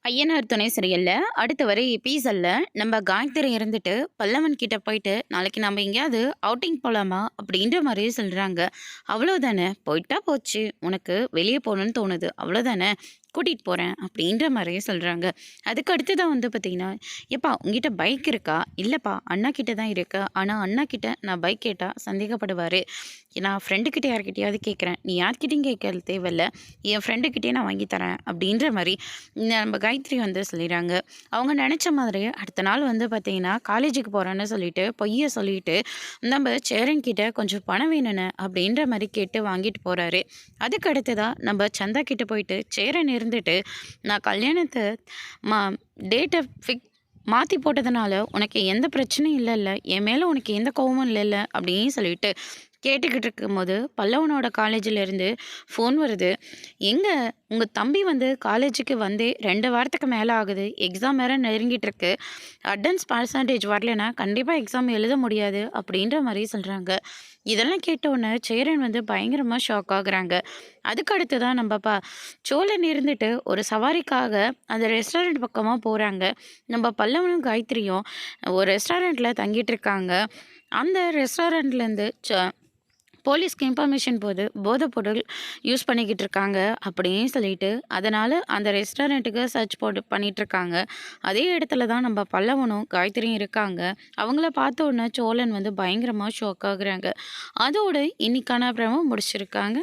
ஐயனார் துணை சரியில்ல. அடுத்து வர எபிசோட்ல நம்ம காயத்ரி இருந்துட்டு பல்லவன் கிட்ட போயிட்டு, "நாளைக்கு நம்ம எங்கேயாவது அவுட்டிங் போலாமா?" அப்படின்ற மாரி சொல்றாங்க. "அவ்வளோதானே, போயிட்டா போச்சு. உனக்கு வெளிய போணும்னு தோணுது. அவ்வளோதானே, கூட்டிட்டு போறேன்." அப்படின்ற மாரியே சொல்றாங்க. அதுக்கு அடுத்ததா வந்து பார்த்தீங்கன்னா, "ஏப்பா உன்கிட்ட பைக் இருக்கா?" "இல்லப்பா, அண்ணா கிட்ட தான் இருக்கு. ஆனா அண்ணா கிட்ட நான் பைக் கேட்டா சந்தேகப்படுவாரு. நான் ஃப்ரெண்டு கிட்ட யார்கிட்டயாவது கேட்குறேன். நீ யார்கிட்டயும் கேட்க தேவையில்ல. என் ஃப்ரெண்டு கிட்டயே நான் வாங்கி தரேன்." அப்படின்ற மாரி நம்ம காயத்ரி வந்து சொல்லிடுறாங்க. அவங்க நினச்ச மாதிரியே அடுத்த நாள் வந்து பார்த்தீங்கன்னா, காலேஜுக்கு போறேன்னு சொல்லிட்டு, பொய்ய சொல்லிட்டு, நம்ம சேரன் கிட்ட கொஞ்சம் பணம் வேணுண்ணே அப்படின்ற மாரி கேட்டு வாங்கிட்டு போறாரு. அதுக்கு அடுத்ததா நம்ம சந்தா கிட்ட போயிட்டு, சேரன் இருந்துட்டு, "நான் கல்யாணத்த மா டேட்ட மாத்தி போட்டதுனால உனக்கு எந்த பிரச்சனையும் இல்லல்ல. என் மேல உனக்கு எந்த கோவமும் இல்லல்ல." அப்படின்னு சொல்லிட்டு கேட்டுக்கிட்டு இருக்கும்போது, பல்லவனோட காலேஜ்ல இருந்து ஃபோன் வருது. "எங்க உங்க தம்பி வந்து காலேஜுக்கு வந்தே 2 வாரத்துக்கு மேல ஆகுது. எக்ஸாம் வேற நெருங்கிட்டு இருக்கு. அட்டெண்டன்ஸ் பெர்சன்டேஜ் வரலன்னா கண்டிப்பா எக்ஸாம் எழுத முடியாது." அப்படின்ற மாரி சொல்றாங்க. இதெல்லாம் கேட்ட உடனே சேரன் வந்து பயங்கரமா ஷாக் ஆகுறாங்க. அதுக்கு அடுத்து தான் சோழன் இருந்துட்டு ஒரு சவாரிக்காக அந்த ரெஸ்டாரண்ட் பக்கமா போறாங்க. நம்ம பல்லவனும், காயத்ரியும் ஒரு ரெஸ்டாரண்ட்ல தங்கிட்டு இருக்காங்க. அந்த ரெஸ்டாரண்ட்லேருந்து போலீஸ்க்கு இன்ஃபர்மேஷன் போது போதைப் பொருள் யூஸ் பண்ணிக்கிட்டு இருக்காங்க அப்படின்னு சொல்லிட்டு, அதனால் அந்த ரெஸ்டாரண்ட்டுக்கு சர்ச் போட்டு பண்ணிகிட்ருக்காங்க. அதே இடத்துல தான் நம்ம பல்லவனும் காயத்ரியும் இருக்காங்க. அவங்கள பார்த்த உடனே சோழன் வந்து பயங்கரமாக ஷாக் ஆகுறாங்க. அதோடு இன்னைக்கான பிரமோ முடிச்சிருக்காங்க.